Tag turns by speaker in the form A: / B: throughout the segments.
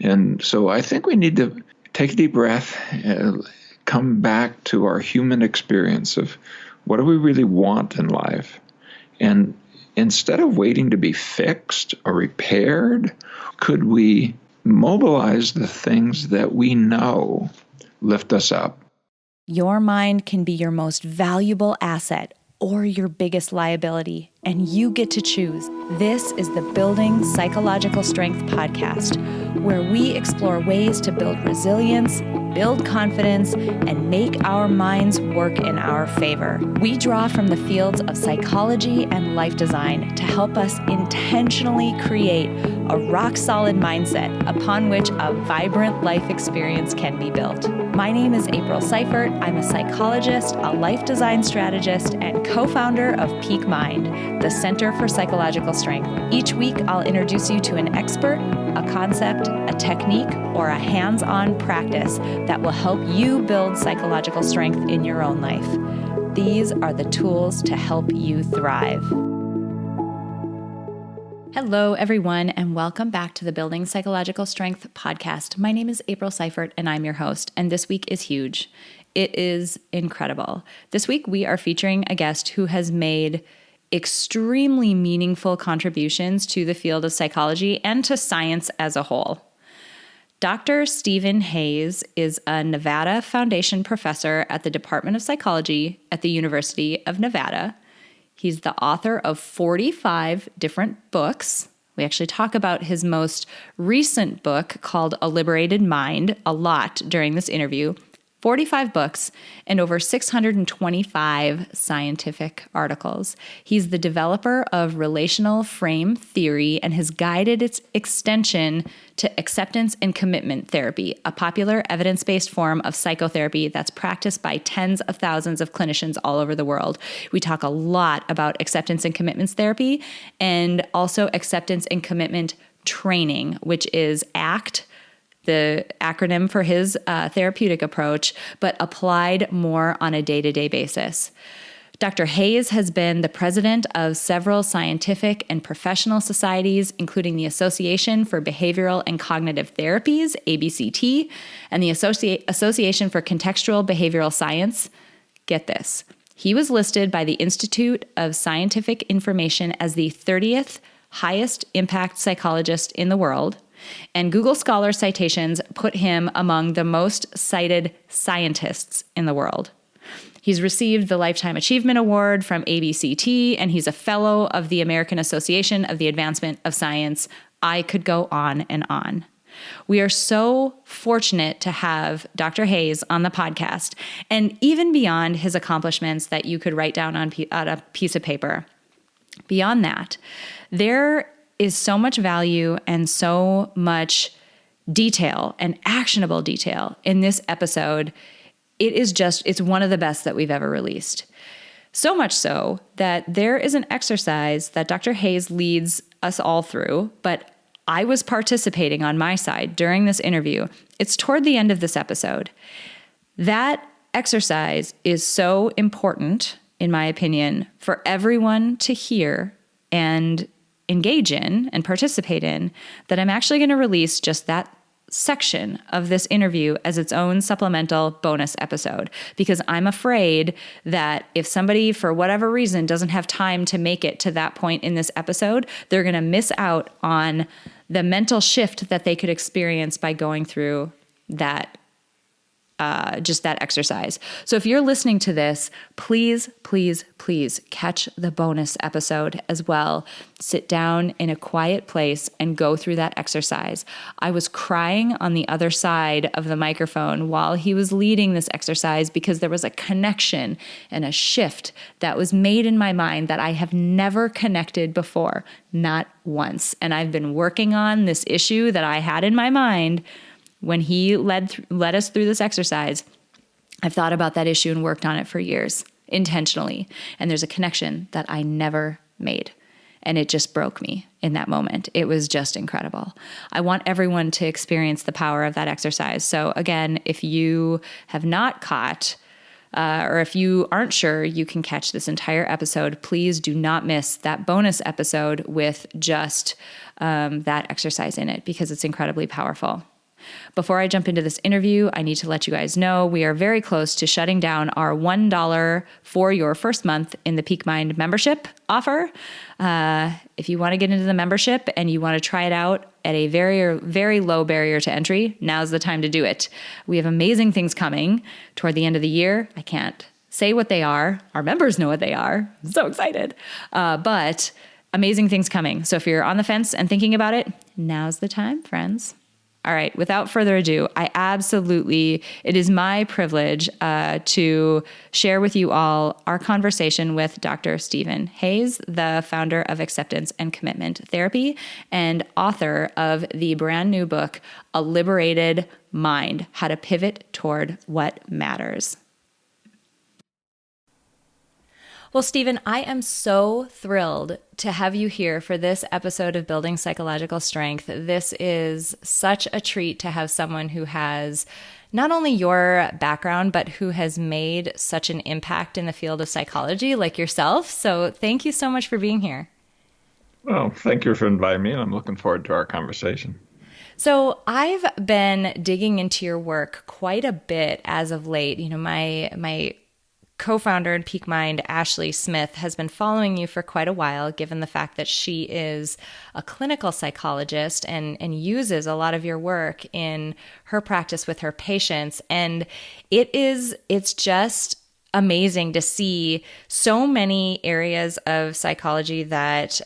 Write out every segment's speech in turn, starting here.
A: And so I think we need to take a deep breath, come back to our human experience of what do we really want in life? And instead of waiting to be fixed or repaired, could we mobilize the things that we know lift us up?
B: Your mind can be your most valuable asset or your biggest liability, and you get to choose. This is the Building Psychological Strength podcast, where we explore ways to build resilience, build confidence, and make our minds work in our favor. We draw from the fields of psychology and life design to help us intentionally create a rock-solid mindset upon which a vibrant life experience can be built. My name is April Seifert. I'm a psychologist, a life design strategist, and co-founder of Peak Mind, the Center for Psychological Strength. Each week, I'll introduce you to an expert, a concept, a technique, or a hands-on practice that will help you build psychological strength in your own life. These are the tools to help you thrive. Hello, everyone, and welcome back to the Building Psychological Strength podcast. My name is April Seifert, and I'm your host, and this week is huge. It is incredible. This week, we are featuring a guest who has made extremely meaningful contributions to the field of psychology and to science as a whole. Dr. Stephen Hayes is a Nevada Foundation professor at the Department of Psychology at the University of Nevada. He's the author of 45 different books. We actually talk about his most recent book called A Liberated Mind a lot during this interview. 45 books and over 625 scientific articles. He's the developer of relational frame theory and has guided its extension to acceptance and commitment therapy, a popular evidence-based form of psychotherapy that's practiced by tens of thousands of clinicians all over the world. We talk a lot about acceptance and commitments therapy and also acceptance and commitment training, which is ACT, the acronym for his therapeutic approach, but applied more on a day-to-day basis. Dr. Hayes has been the president of several scientific and professional societies, including the Association for Behavioral and Cognitive Therapies, ABCT, and the Association for Contextual Behavioral Science. Get this. He was listed by the Institute of Scientific Information as the 30th highest impact psychologist in the world. And Google Scholar citations put him among the most cited scientists in the world. He's received the Lifetime Achievement Award from ABCT, and he's a fellow of the American Association of the Advancement of Science. I could go on and on. We are so fortunate to have Dr. Hayes on the podcast, and even beyond his accomplishments that you could write down on a piece of paper. Beyond that, there is so much value and so much detail and actionable detail in this episode. It's one of the best that we've ever released. So much so that there is an exercise that Dr. Hayes leads us all through, but I was participating on my side during this interview. It's toward the end of this episode. That exercise is so important, in my opinion, for everyone to hear and engage in and participate in, that I'm actually going to release just that section of this interview as its own supplemental bonus episode, because I'm afraid that if somebody, for whatever reason, doesn't have time to make it to that point in this episode, they're going to miss out on the mental shift that they could experience by going through that just that exercise. So if you're listening to this, please, please, please catch the bonus episode as well. Sit down in a quiet place and go through that exercise. I was crying on the other side of the microphone while he was leading this exercise because there was a connection and a shift that was made in my mind that I have never connected before, not once. And I've been working on this issue that I had in my mind. When he led us through this exercise, I've thought about that issue and worked on it for years, intentionally. And there's a connection that I never made. And it just broke me in that moment. It was just incredible. I want everyone to experience the power of that exercise. So again, if you have not caught, or if you aren't sure you can catch this entire episode, please do not miss that bonus episode with just that exercise in it, because it's incredibly powerful. Before I jump into this interview, I need to let you guys know we are very close to shutting down our $1 for your first month in the Peak Mind membership offer. If you want to get into the membership and you want to try it out at a very, very low barrier to entry, now's the time to do it. We have amazing things coming toward the end of the year. I can't say what they are. Our members know what they are. I'm so excited. But amazing things coming. So if you're on the fence and thinking about it, now's the time, friends. All right, without further ado, it is my privilege to share with you all our conversation with Dr. Stephen Hayes, the founder of Acceptance and Commitment Therapy and author of the brand new book, A Liberated Mind, How to Pivot Toward What Matters. Well, Stephen, I am so thrilled to have you here for this episode of Building Psychological Strength. This is such a treat to have someone who has not only your background, but who has made such an impact in the field of psychology like yourself. So thank you so much for being here.
A: Well, thank you for inviting me, and I'm looking forward to our conversation.
B: So I've been digging into your work quite a bit as of late. You know, my co-founder in Peak Mind, Ashley Smith, has been following you for quite a while, given the fact that she is a clinical psychologist and uses a lot of your work in her practice with her patients. And it's just amazing to see so many areas of psychology that,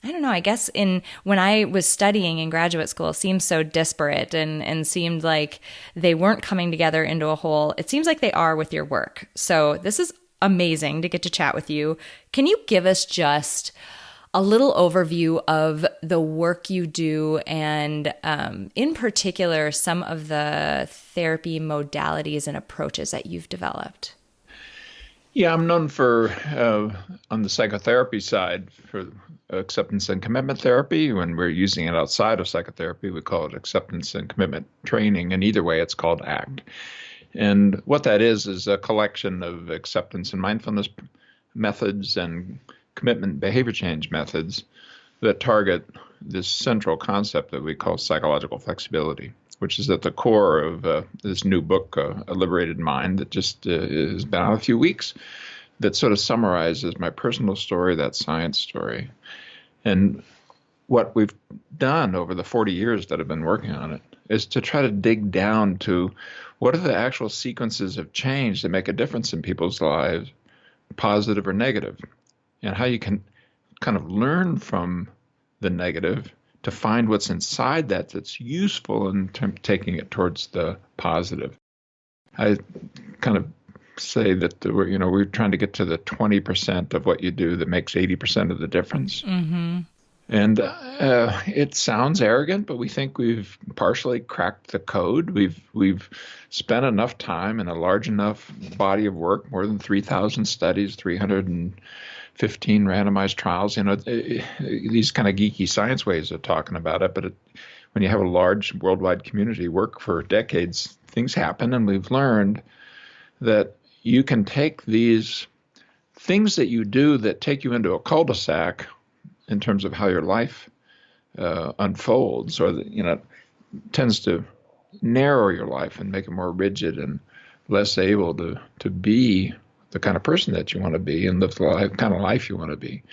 B: I don't know, I guess when I was studying in graduate school, seemed so disparate and seemed like they weren't coming together into a whole. It seems like they are with your work. So this is amazing to get to chat with you. Can you give us just a little overview of the work you do and in particular, some of the therapy modalities and approaches that you've developed?
A: Yeah, I'm known for, on the psychotherapy side, for acceptance and commitment therapy. When we're using it outside of psychotherapy, we call it acceptance and commitment training. And either way, it's called ACT. And what that is a collection of acceptance and mindfulness methods and commitment behavior change methods that target this central concept that we call psychological flexibility, which is at the core of this new book, A Liberated Mind, that just has been out a few weeks, that sort of summarizes my personal story, that science story. And what we've done over the 40 years that I've been working on it is to try to dig down to what are the actual sequences of change that make a difference in people's lives, positive or negative, and how you can kind of learn from the negative to find what's inside that's useful in taking it towards the positive. I kind of say that we're trying to get to the 20% of what you do that makes 80% of the difference. Mm-hmm. And it sounds arrogant, but we think we've partially cracked the code. We've spent enough time in a large enough body of work, more than 3,000 studies, 315 randomized trials, these kind of geeky science ways of talking about it. But when you have a large worldwide community work for decades, things happen, and we've learned that you can take these things that you do that take you into a cul-de-sac in terms of how your life unfolds, or tends to narrow your life and make it more rigid and less able to be the kind of person that you want to be and live the kind of life you want to be.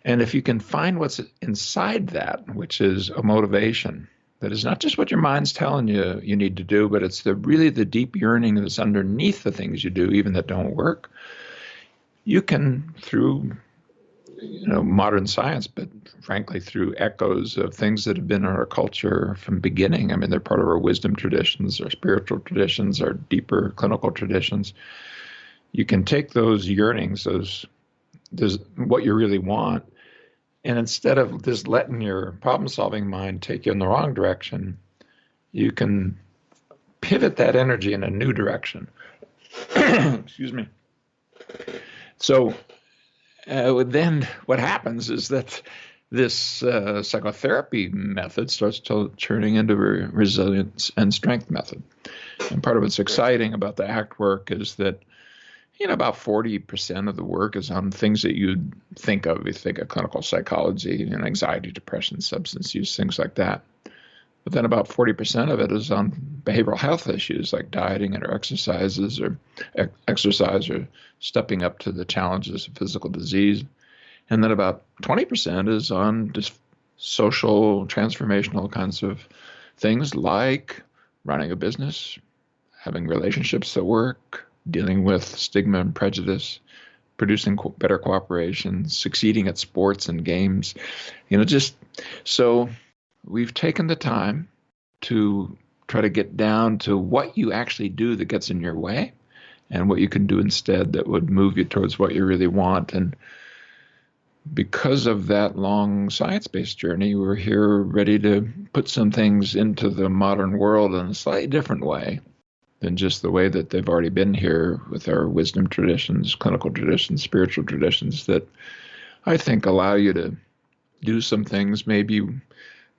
A: And if you can find what's inside that, which is a motivation, that is not just what your mind's telling you you need to do, but it's really the deep yearning that's underneath the things you do, even that don't work. You can, through modern science, but frankly through echoes of things that have been in our culture from beginning. I mean, they're part of our wisdom traditions, our spiritual traditions, our deeper clinical traditions. You can take those yearnings, those what you really want, and instead of just letting your problem-solving mind take you in the wrong direction, you can pivot that energy in a new direction. Excuse me. So then what happens is that this psychotherapy method starts turning into a resilience and strength method. And part of what's exciting about the ACT work is that about 40% of the work is on things that you'd think of. You think of clinical psychology, anxiety, depression, substance use, things like that. But then about 40% of it is on behavioral health issues like dieting or exercise or stepping up to the challenges of physical disease. And then about 20% is on just social, transformational kinds of things like running a business, having relationships that work, dealing with stigma and prejudice, producing better cooperation, succeeding at sports and games. Just so we've taken the time to try to get down to what you actually do that gets in your way and what you can do instead that would move you towards what you really want. And because of that long science-based journey, we're here ready to put some things into the modern world in a slightly different way than just the way that they've already been here with our wisdom traditions, clinical traditions, spiritual traditions that I think allow you to do some things maybe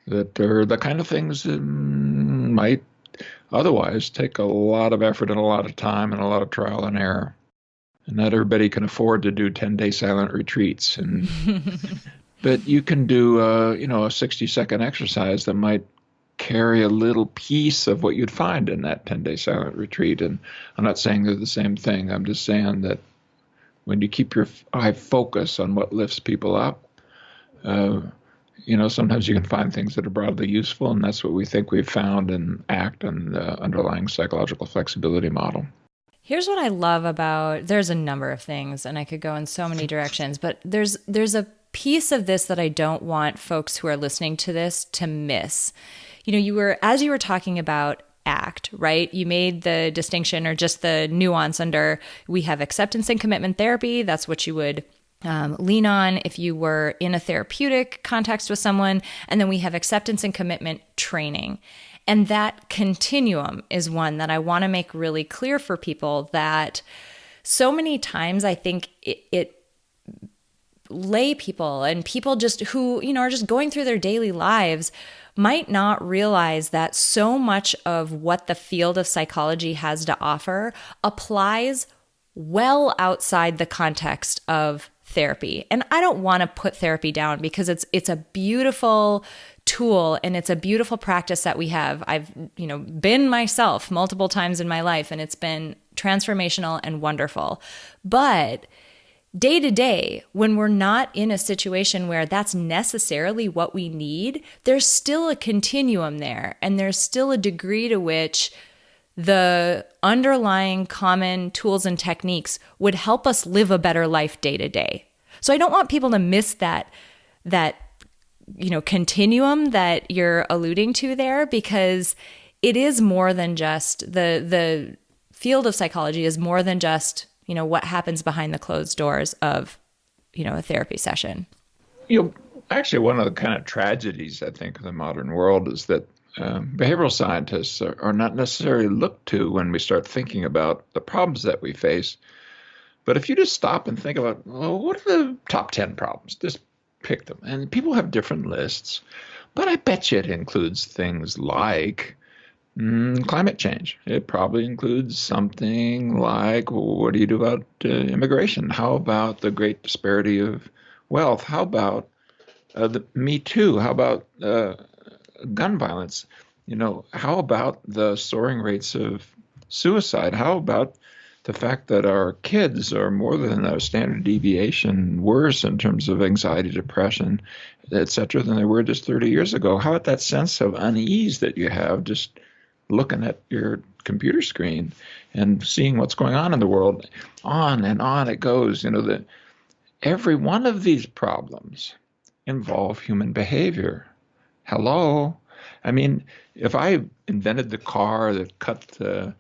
A: that are the kind of things that might otherwise take a lot of effort and a lot of time and a lot of trial and error. And not everybody can afford to do 10-day silent retreats. But you can do a 60-second exercise that might carry a little piece of what you'd find in that 10-day silent retreat. And I'm not saying they're the same thing. I'm just saying that when you keep your eye focus on what lifts people up, sometimes you can find things that are broadly useful. And that's what we think we've found in ACT and the underlying psychological flexibility model.
B: Here's what I love about, there's a number of things, and I could go in so many directions, but there's a piece of this that I don't want folks who are listening to this to miss. As you were talking about ACT, right? You made the distinction or just the nuance under, we have acceptance and commitment therapy. That's what you would lean on if you were in a therapeutic context with someone. And then we have acceptance and commitment training. And that continuum is one that I want to make really clear for people, that so many times I think it lay people and people just who, are just going through their daily lives might not realize that so much of what the field of psychology has to offer applies well outside the context of therapy. And I don't want to put therapy down because it's a beautiful tool and it's a beautiful practice that we have. I've, been myself multiple times in my life and it's been transformational and wonderful. But day to day, when we're not in a situation where that's necessarily what we need, there's still a continuum there. And there's still a degree to which the underlying common tools and techniques would help us live a better life day to day. So I don't want people to miss that continuum that you're alluding to there, because it is more than just the field of psychology is more than just, what happens behind the closed doors of, a therapy session.
A: Actually, one of the kind of tragedies, I think, of the modern world is that behavioral scientists are not necessarily looked to when we start thinking about the problems that we face. But if you just stop and think about, what are the top 10 problems? Just pick them. And people have different lists. But I bet you it includes things like climate change. It probably includes something like, what do you do about immigration? How about the great disparity of wealth? How about the Me Too? How about gun violence? How about the soaring rates of suicide? How about the fact that our kids are more than a standard deviation worse in terms of anxiety, depression, et cetera, than they were just 30 years ago? How about that sense of unease that you have just looking at your computer screen and seeing what's going on in the world? On and on it goes. That every one of these problems involve human behavior. Hello? I mean, if I invented the car that cut the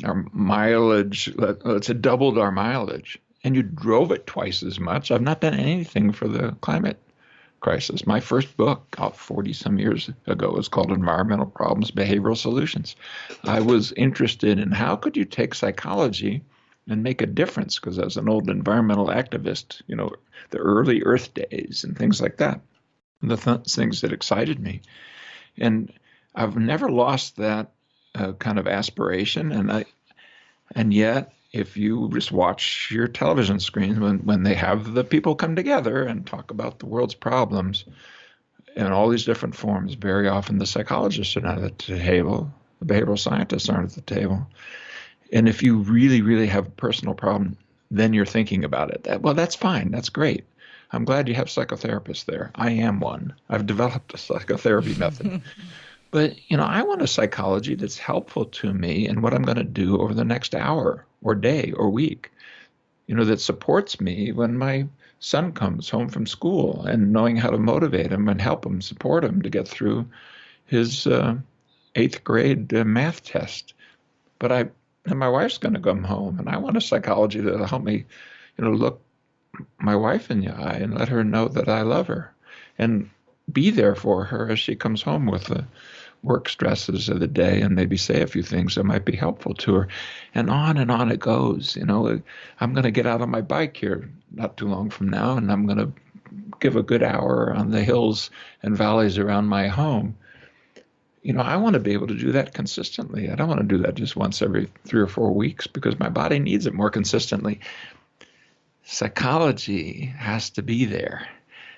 A: our mileage, let's say doubled our mileage, and you drove it twice as much, I've not done anything for the climate crisis. My first book, 40-some years ago, was called Environmental Problems, Behavioral Solutions. I was interested in how could you take psychology and make a difference, because I was an old environmental activist, the early Earth days and things like that, the things that excited me. And I've never lost that kind of aspiration, and yet, if you just watch your television screen when they have the people come together and talk about the world's problems, in all these different forms. Very often the psychologists are not at the table. The behavioral scientists aren't at the table. And if you really, really have a personal problem, then you're thinking about it. Well, that's fine. That's great. I'm glad you have psychotherapists there. I am one. I've developed a psychotherapy method. But, I want a psychology that's helpful to me in what I'm going to do over the next hour or day or week, that supports me when my son comes home from school, and knowing how to motivate him and help him, support him to get through his eighth grade math test. And my wife's going to come home, and I want a psychology that'll help me, look my wife in the eye and let her know that I love her, and be there for her as she comes home with the work stresses of the day, and maybe say a few things that might be helpful to her. And on it goes. I'm going to get out on my bike here not too long from now, and I'm going to give a good hour on the hills and valleys around my home. I want to be able to do that consistently. I don't want to do that just once every 3 or 4 weeks, because my body needs it more consistently. Psychology has to be there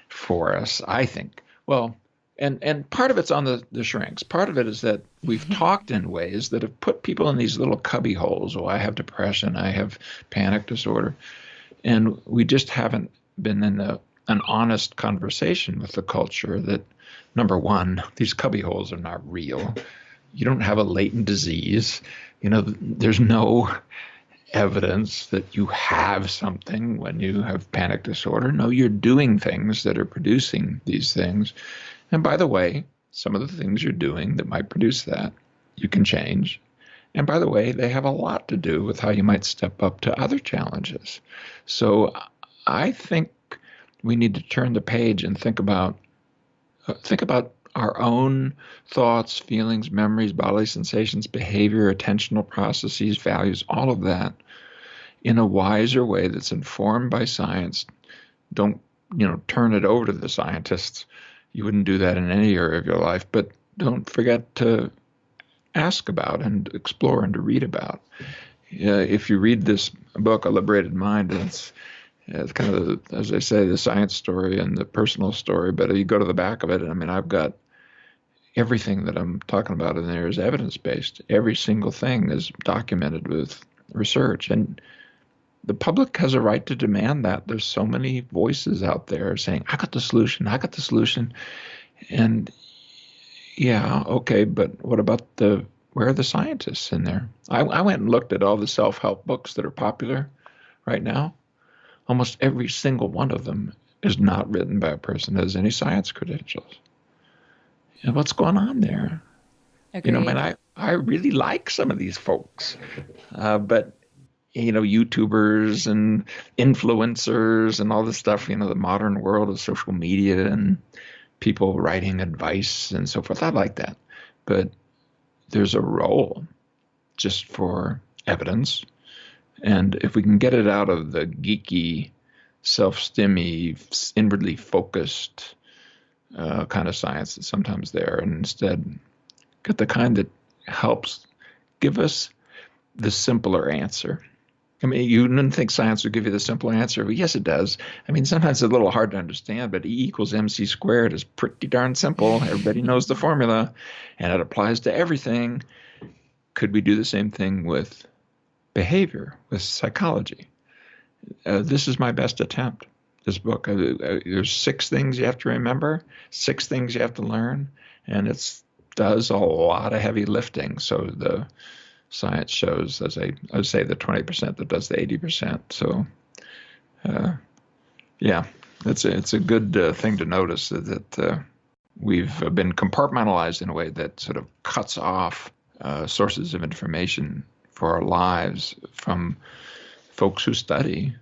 A: for us, I think. Well, and part of it's on the shrinks. Part of it is that we've talked in ways that have put people in these little cubby holes. Oh, I have depression, I have panic disorder. And we just haven't been in an honest conversation with the culture that, number one, these cubby holes are not real. You don't have a latent disease. There's no evidence that you have something when you have panic disorder. No, you're doing things that are producing these things. And by the way, some of the things you're doing that might produce that, you can change. And by the way, they have a lot to do with how you might step up to other challenges. So I think we need to turn the page and think about our own thoughts, feelings, memories, bodily sensations, behavior, attentional processes, values, all of that in a wiser way that's informed by science. Don't, turn it over to the scientists. You wouldn't do that in any area of your life, but don't forget to ask about and explore and to read about. If you read this book, A Liberated Mind, it's kind of, as I say, the science story and the personal story, but you go to the back of it, and I've got everything that I'm talking about in there is evidence-based. Every single thing is documented with research, and the public has a right to demand that. There's so many voices out there saying, I got the solution. And yeah, okay, but what about where are the scientists in there? I went and looked at all the self-help books that are popular right now. Almost every single one of them is not written by a person that has any science credentials. And what's going on there?
B: Agreed.
A: I really like some of these folks, but YouTubers and influencers and all this stuff, the modern world of social media and people writing advice and so forth. I like that. But there's a role just for evidence. And if we can get it out of the geeky, self-stimmy, inwardly focused kind of science that's sometimes there, and instead get the kind that helps give us the simpler answer. You wouldn't think science would give you the simple answer, but yes, it does. Sometimes it's a little hard to understand, but E equals MC squared is pretty darn simple. Everybody knows the formula, and it applies to everything. Could we do the same thing with behavior, with psychology? This is my best attempt, this book. There's 6 things you have to remember, 6 things you have to learn, and it does a lot of heavy lifting. So the science shows, as I say, the 20% that does the 80%. So, yeah, it's a good thing to notice that we've been compartmentalized in a way that sort of cuts off sources of information for our lives from folks who study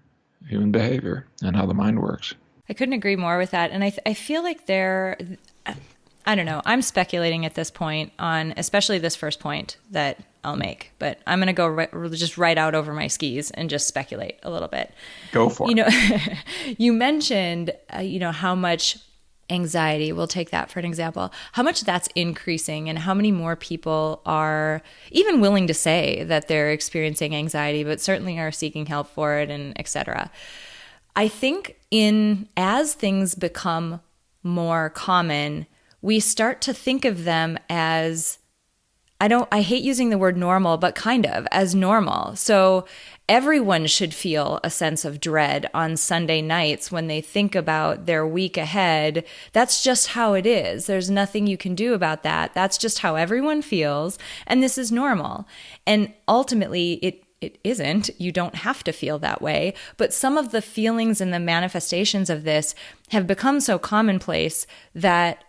A: human behavior and how the mind works.
B: I couldn't agree more with that. And I feel like I don't know, I'm speculating at this point on especially this first point that I'll make, but I'm going to go just right out over my skis and just speculate a little bit.
A: Go for it.
B: You mentioned, how much anxiety, we'll take that for an example, how much that's increasing and how many more people are even willing to say that they're experiencing anxiety, but certainly are seeking help for it and et cetera. I think as things become more common, we start to think of them as, I hate using the word normal, but kind of as normal. So everyone should feel a sense of dread on Sunday nights when they think about their week ahead. That's just how it is. There's nothing you can do about that. That's just how everyone feels. And this is normal. And ultimately, it isn't. You don't have to feel that way. But some of the feelings and the manifestations of this have become so commonplace that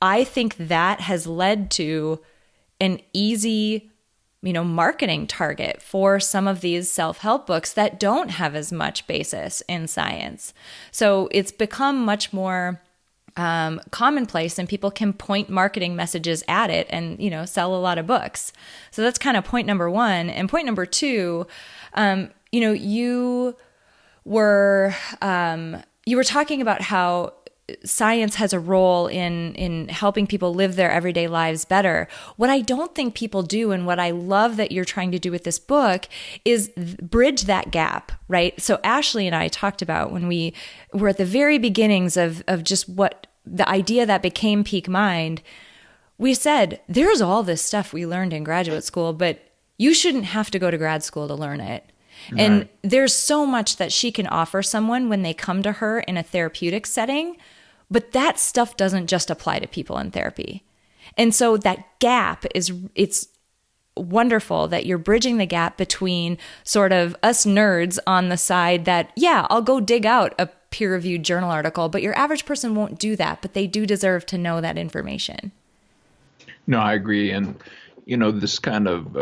B: I think that has led to an easy, marketing target for some of these self-help books that don't have as much basis in science. So it's become much more commonplace, and people can point marketing messages at it and, sell a lot of books. So that's kind of point number one. And point number two, you were talking about how science has a role in helping people live their everyday lives better. What I don't think people do, and what I love that you're trying to do with this book, is bridge that gap, right? So Ashley and I talked about when we were at the very beginnings of just what the idea that became Peak Mind. We said, there's all this stuff we learned in graduate school, but you shouldn't have to go to grad school to learn it. Right. And there's so much that she can offer someone when they come to her in a therapeutic setting, but that stuff doesn't just apply to people in therapy. And so that gap it's wonderful that you're bridging the gap between sort of us nerds on the side that, yeah, I'll go dig out a peer-reviewed journal article, but your average person won't do that, but they do deserve to know that information.
A: No, I agree. And, this kind of,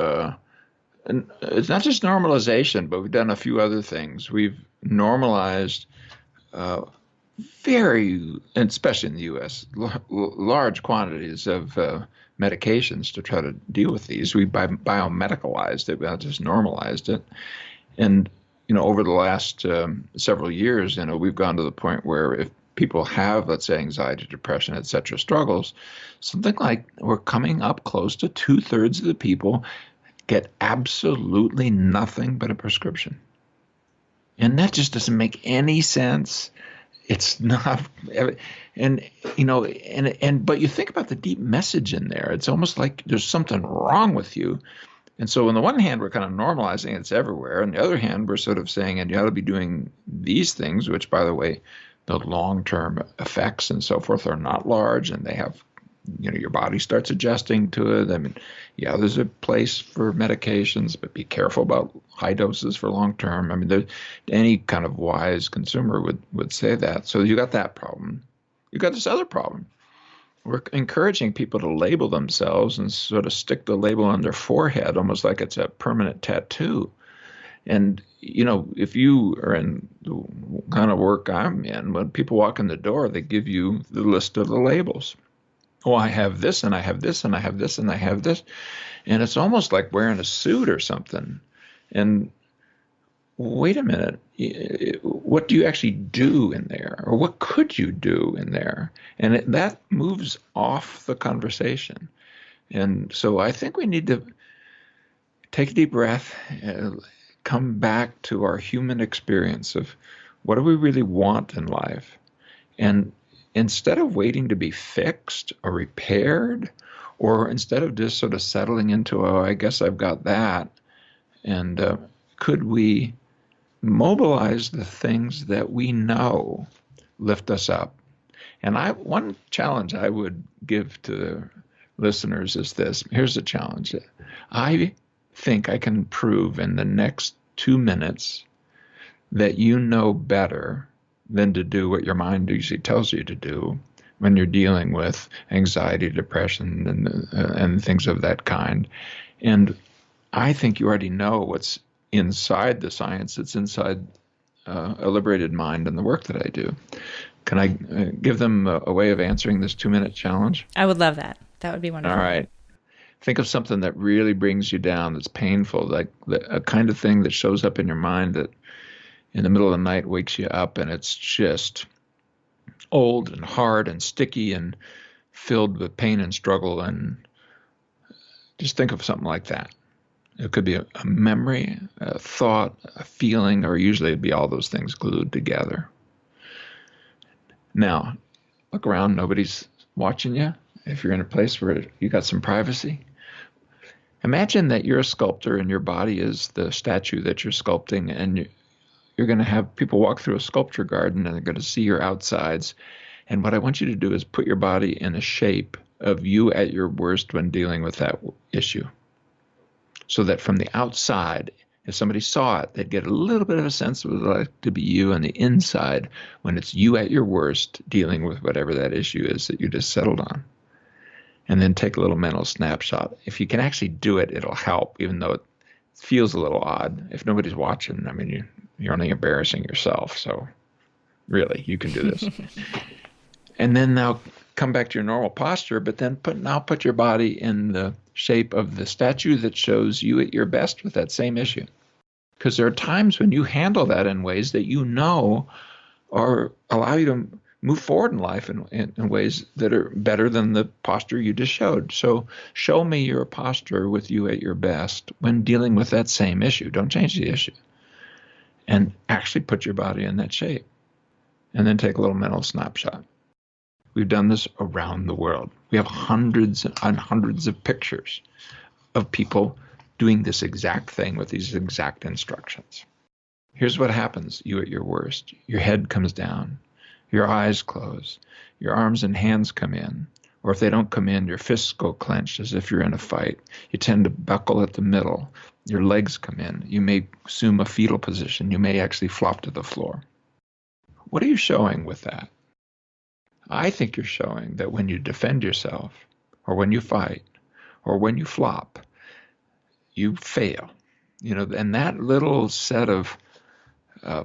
A: and it's not just normalization, but we've done a few other things. We've normalized and especially in the U.S., large quantities of medications to try to deal with these. We biomedicalized it, we not just normalized it. And, over the last several years, we've gone to the point where if people have, let's say, anxiety, depression, et cetera, struggles, something like we're coming up close to 2/3 of the people get absolutely nothing but a prescription. And that just doesn't make any sense. It's not, but you think about the deep message in there. It's almost like there's something wrong with you. And so on the one hand, we're kind of normalizing it's everywhere. On the other hand, we're sort of saying, and you ought to be doing these things, which, by the way, the long-term effects and so forth are not large, and they have, your body starts adjusting to it. I mean, yeah, there's a place for medications, but be careful about high doses for long-term. I mean, any kind of wise consumer would say that. So you got that problem. You got this other problem. We're encouraging people to label themselves and sort of stick the label on their forehead, almost like it's a permanent tattoo. And, if you are in the kind of work I'm in, when people walk in the door, they give you the list of the labels. Oh, I have this, and I have this, and I have this, and I have this. And it's almost like wearing a suit or something. And wait a minute, what do you actually do in there? Or what could you do in there? And that moves off the conversation. And so I think we need to take a deep breath, come back to our human experience of what do we really want in life? And instead of waiting to be fixed or repaired, or instead of just sort of settling into, oh, I guess I've got that, and could we mobilize the things that we know lift us up? And one challenge I would give to listeners is this. Here's the challenge. I think I can prove in the next 2 minutes that you know better than to do what your mind usually tells you to do when you're dealing with anxiety, depression, and things of that kind. And I think you already know what's inside the science that's inside a liberated mind and the work that I do. Can I give them a way of answering this 2-minute challenge?
B: I would love that. That would be wonderful.
A: All right. Think of something that really brings you down, that's painful, like a kind of thing that shows up in your mind that in the middle of the night wakes you up, and it's just old and hard and sticky and filled with pain and struggle. And just think of something like that. It could be a memory, a thought, a feeling, or usually it'd be all those things glued together. Now, look around, nobody's watching you. If you're in a place where you got some privacy, imagine that you're a sculptor and your body is the statue that you're sculpting, and you're going to have people walk through a sculpture garden and they're going to see your outsides. And what I want you to do is put your body in a shape of you at your worst when dealing with that issue. So that from the outside, if somebody saw it, they'd get a little bit of a sense of what it's like to be you on the inside when it's you at your worst dealing with whatever that issue is that you just settled on. And then take a little mental snapshot. If you can actually do it, it'll help, even though it feels a little odd. If nobody's watching, I mean, you're only embarrassing yourself. So really, you can do this. And then now come back to your normal posture, but then put your body in the shape of the statue that shows you at your best with that same issue. Because there are times when you handle that in ways that you know or allow you to move forward in life in ways that are better than the posture you just showed. So show me your posture with you at your best when dealing with that same issue. Don't change the issue. And actually put your body in that shape. And then take a little mental snapshot. We've done this around the world. We have hundreds and hundreds of pictures of people doing this exact thing with these exact instructions. Here's what happens, you at your worst. Your head comes down, your eyes close, your arms and hands come in, or if they don't come in, your fists go clenched as if you're in a fight. You tend to buckle at the middle. Your legs come in. You may assume a fetal position. You may actually flop to the floor. What are you showing with that? I think you're showing that when you defend yourself, or when you fight, or when you flop, you fail. And that little set of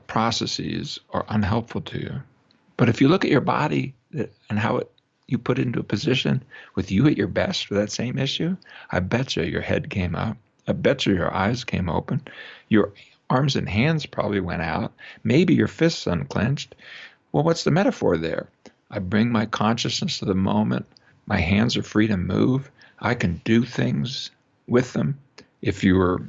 A: processes are unhelpful to you. But if you look at your body and how you put it into a position with you at your best for that same issue, I bet you your head came up. I bet you your eyes came open. Your arms and hands probably went out. Maybe your fists unclenched. Well, what's the metaphor there? I bring my consciousness to the moment. My hands are free to move. I can do things with them. If you were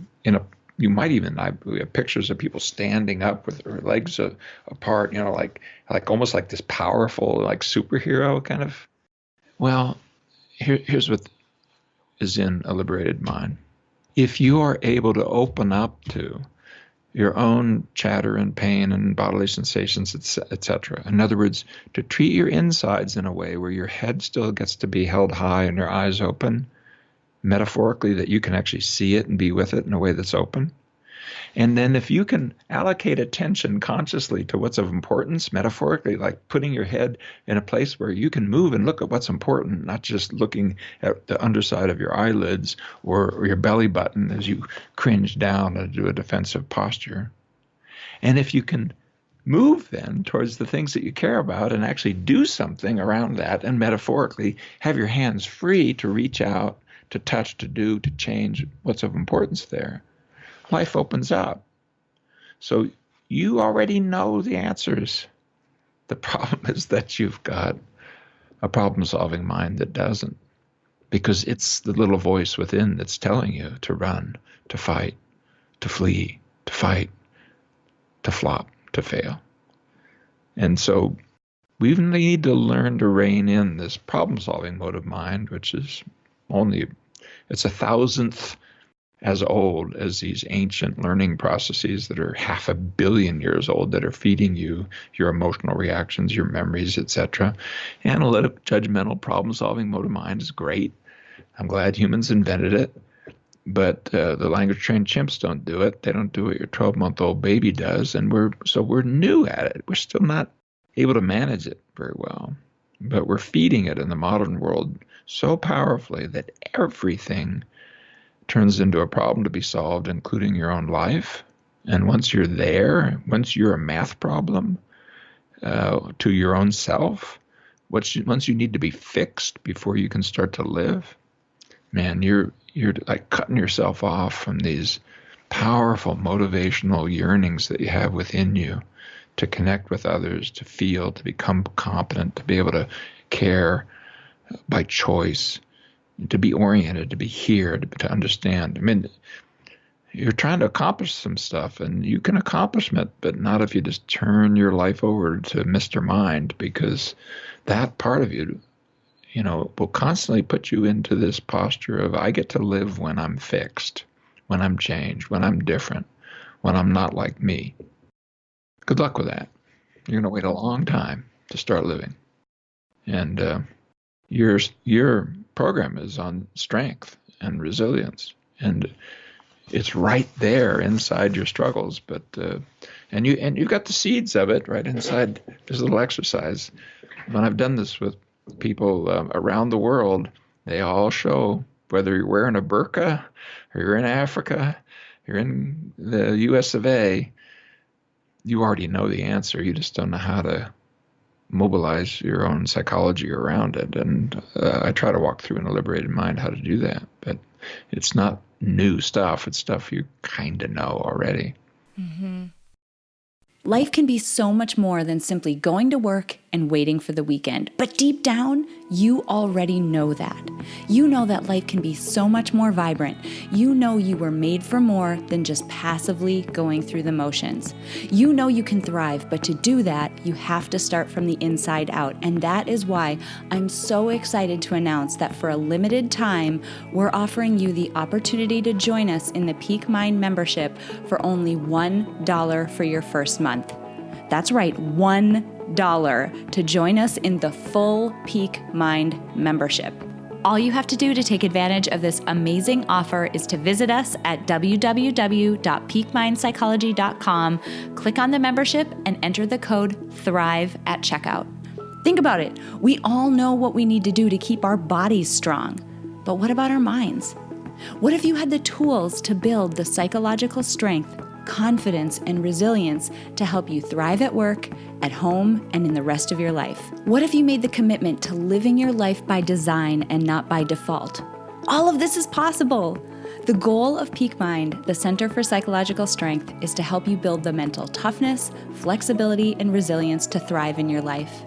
A: you might even, we have pictures of people standing up with their legs apart, like almost like this powerful, like superhero kind of. Well, here's what is in a liberated mind. If you are able to open up to your own chatter and pain and bodily sensations, etc. In other words, to treat your insides in a way where your head still gets to be held high and your eyes open, metaphorically, that you can actually see it and be with it in a way that's open. And then if you can allocate attention consciously to what's of importance, metaphorically, like putting your head in a place where you can move and look at what's important, not just looking at the underside of your eyelids or your belly button as you cringe down and do a defensive posture. And if you can move then towards the things that you care about and actually do something around that, and metaphorically have your hands free to reach out, to touch, to do, to change what's of importance there, life opens up. So you already know the answers. The problem is that you've got a problem-solving mind that doesn't, because it's the little voice within that's telling you to run, to fight, to flee, to fight, to flop, to fail. And so we need to learn to rein in this problem-solving mode of mind, which is it's 1,000th as old as these ancient learning processes that are 500 million years old that are feeding you your emotional reactions, your memories, etc. Analytic, judgmental, problem-solving mode of mind is great. I'm glad humans invented it. But the language-trained chimps don't do it. They don't do what your 12-month-old baby does. And we're new at it. We're still not able to manage it very well. But we're feeding it in the modern world so powerfully that everything turns into a problem to be solved, including your own life. And once you're there, once you're a math problem to your own self, once you need to be fixed before you can start to live, man, you're like cutting yourself off from these powerful motivational yearnings that you have within you to connect with others, to feel, to become competent, to be able to care by choice, to be oriented, to be here, to understand. I mean, you're trying to accomplish some stuff, and you can accomplish it, but not if you just turn your life over to Mr. Mind, because that part of you, will constantly put you into this posture of, I get to live when I'm fixed, when I'm changed, when I'm different, when I'm not like me. Good luck with that. You're going to wait a long time to start living. And your program is on strength and resilience, and it's right there inside your struggles. But and you've got the seeds of it right inside this little exercise. When I've done this with people around the world, they all show, whether you're wearing a burqa or you're in Africa, you're in the US of A, you already know the answer. You just don't know how to mobilize your own psychology around it. And I try to walk through in a Liberated Mind how to do that. But it's not new stuff. It's stuff you kind of know already.
B: Mm-hmm. Life can be so much more than simply going to work and waiting for the weekend. But deep down, you already know that. You know that life can be so much more vibrant. You know you were made for more than just passively going through the motions. You know you can thrive, but to do that, you have to start from the inside out. And that is why I'm so excited to announce that for a limited time, we're offering you the opportunity to join us in the Peak Mind membership for only $1 for your first month. That's right, $1 to join us in the full Peak Mind membership. All you have to do to take advantage of this amazing offer is to visit us at www.peakmindpsychology.com, click on the membership, and enter the code THRIVE at checkout. Think about it. We all know what we need to do to keep our bodies strong. But what about our minds? What if you had the tools to build the psychological strength, confidence, and resilience to help you thrive at work, at home, and in the rest of your life? What if you made the commitment to living your life by design and not by default? All of this is possible. The goal of Peak Mind, the Center for Psychological Strength, is to help you build the mental toughness, flexibility, and resilience to thrive in your life.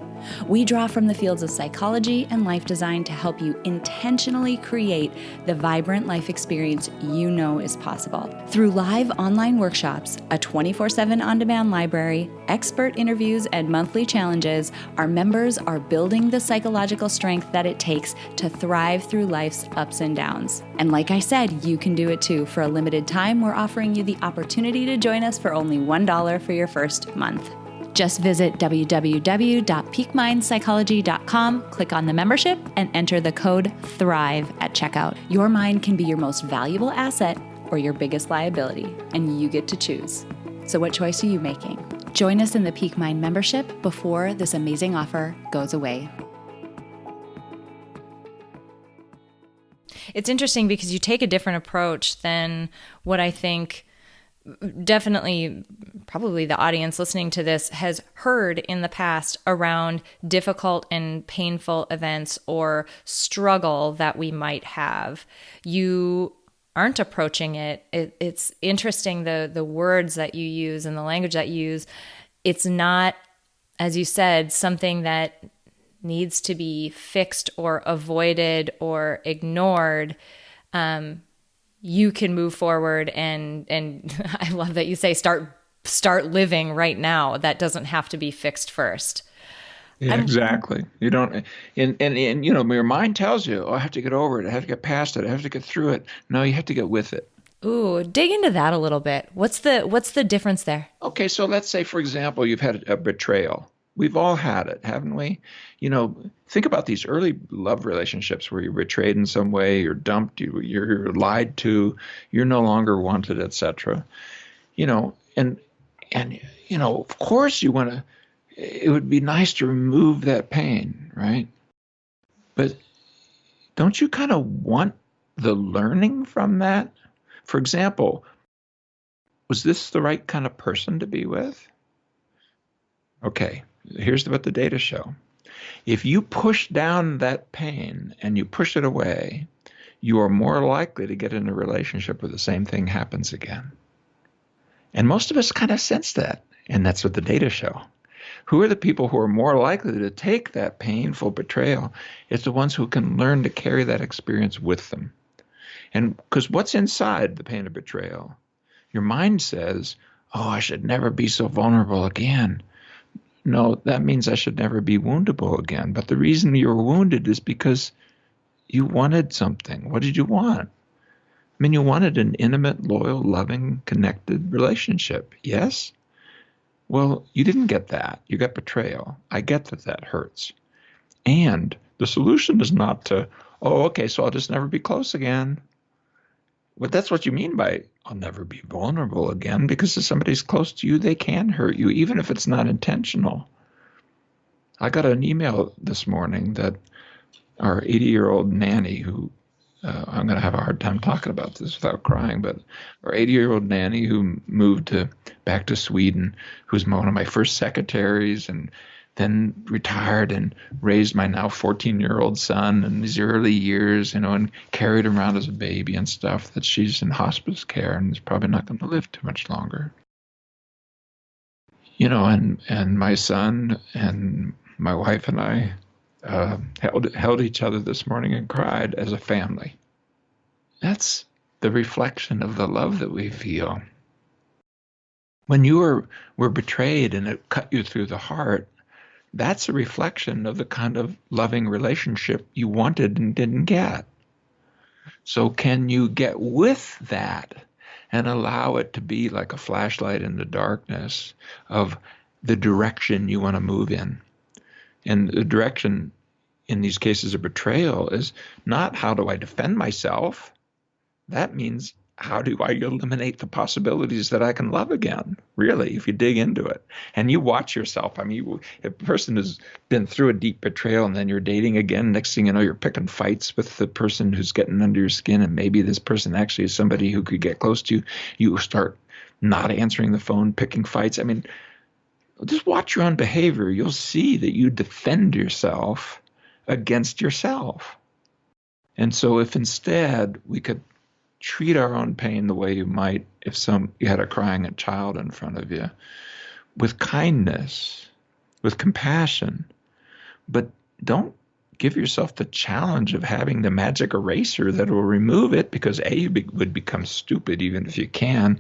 B: We draw from the fields of psychology and life design to help you intentionally create the vibrant life experience you know is possible. Through live online workshops, a 24/7 on-demand library, expert interviews, and monthly challenges, our members are building the psychological strength that it takes to thrive through life's ups and downs. And like I said, you can do it too. For a limited time, we're offering you the opportunity to join us for only $1 for your first month. Just visit www.peakmindpsychology.com, click on the membership, and enter the code THRIVE at checkout. Your mind can be your most valuable asset or your biggest liability, and you get to choose. So what choice are you making? Join us in the Peak Mind membership before this amazing offer goes away. It's interesting because you take a different approach than what I think definitely probably the audience listening to this has heard in the past around difficult and painful events or struggle that we might have. You aren't approaching it. It's interesting, the words that you use and the language that you use. It's not, as you said, something that needs to be fixed or avoided or ignored. You can move forward and I love that you say start living right now. That doesn't have to be fixed first.
A: Yeah, exactly. You don't, and your mind tells you, oh, I have to get over it. I have to get past it. I have to get through it. No, you have to get with it.
B: Ooh, dig into that a little bit. What's the difference there?
A: Okay, so let's say, for example, you've had a betrayal. We've all had it, haven't we? Think about these early love relationships where you're betrayed in some way, you're dumped, you're lied to, you're no longer wanted, etc. And of course you want to. It would be nice to remove that pain, right? But don't you kind of want the learning from that? For example, was this the right kind of person to be with? Okay, here's what the data show. If you push down that pain and you push it away, you are more likely to get in a relationship where the same thing happens again. And most of us kind of sense that, and that's what the data show. Who are the people who are more likely to take that painful betrayal? It's the ones who can learn to carry that experience with them. And because what's inside the pain of betrayal Your mind says, oh, I should never be so vulnerable again. No, that means I should never be woundable again. But the reason you were wounded is because you wanted something. What did you want? I mean, you wanted an intimate, loyal, loving, connected relationship. Yes? Well, you didn't get that. You got betrayal. I get that that hurts. And the solution is not to, oh, okay, so I'll just never be close again. But that's what you mean by I'll never be vulnerable again, because if somebody's close to you, they can hurt you, even if it's not intentional. I got an email this morning that our 80-year-old nanny, who I'm going to have a hard time talking about this without crying, but our 80-year-old nanny who moved back to Sweden, who's one of my first secretaries, and then retired and raised my now 14-year-old son in these early years, and carried him around as a baby and stuff, that she's in hospice care and is probably not going to live too much longer. And my son and my wife and I held each other this morning and cried as a family. That's the reflection of the love that we feel. When you were betrayed and it cut you through the heart, that's a reflection of the kind of loving relationship you wanted and didn't get. So can you get with that and allow it to be like a flashlight in the darkness of the direction you want to move in? And the direction in these cases of betrayal is not how do I defend myself? That means how do I eliminate the possibilities that I can love again, really, if you dig into it. And you watch yourself. I mean, if a person has been through a deep betrayal and then you're dating again, next thing you know, you're picking fights with the person who's getting under your skin, and maybe this person actually is somebody who could get close to you. You start not answering the phone, picking fights. I mean, just watch your own behavior. You'll see that you defend yourself against yourself. And so if instead we could treat our own pain the way you might if you had a crying child in front of you, with kindness, with compassion, but don't give yourself the challenge of having the magic eraser that will remove it, because A, you would become stupid even if you can.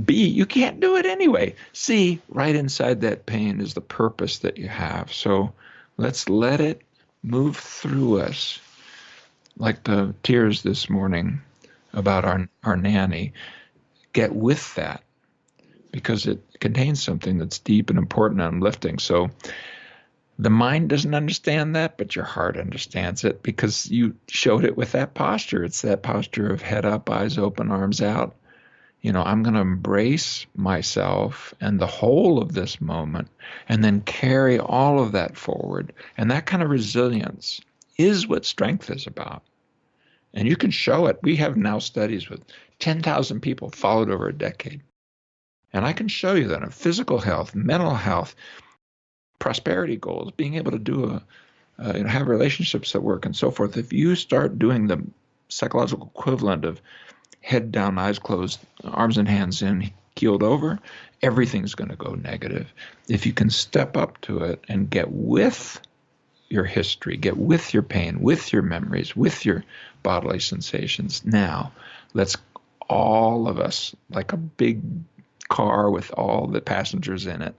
A: B, you can't do it anyway. C, right inside that pain is the purpose that you have. So let's let it move through us, like the tears this morning about our nanny. Get with that, because it contains something that's deep and important and uplifting. So the mind doesn't understand that, but your heart understands it, because you showed it with that posture. It's that posture of head up, eyes open, arms out. I'm going to embrace myself and the whole of this moment, and then carry all of that forward. And that kind of resilience is what strength is about. And you can show it. We have now studies with 10,000 people followed over a decade. And I can show you that in physical health, mental health, prosperity goals, being able to do have relationships that work and so forth. If you start doing the psychological equivalent of head down, eyes closed, arms and hands in, keeled over, everything's going to go negative. If you can step up to it and get with your history, get with your pain, with your memories, with your bodily sensations. Now, let's all of us, like a big car with all the passengers in it,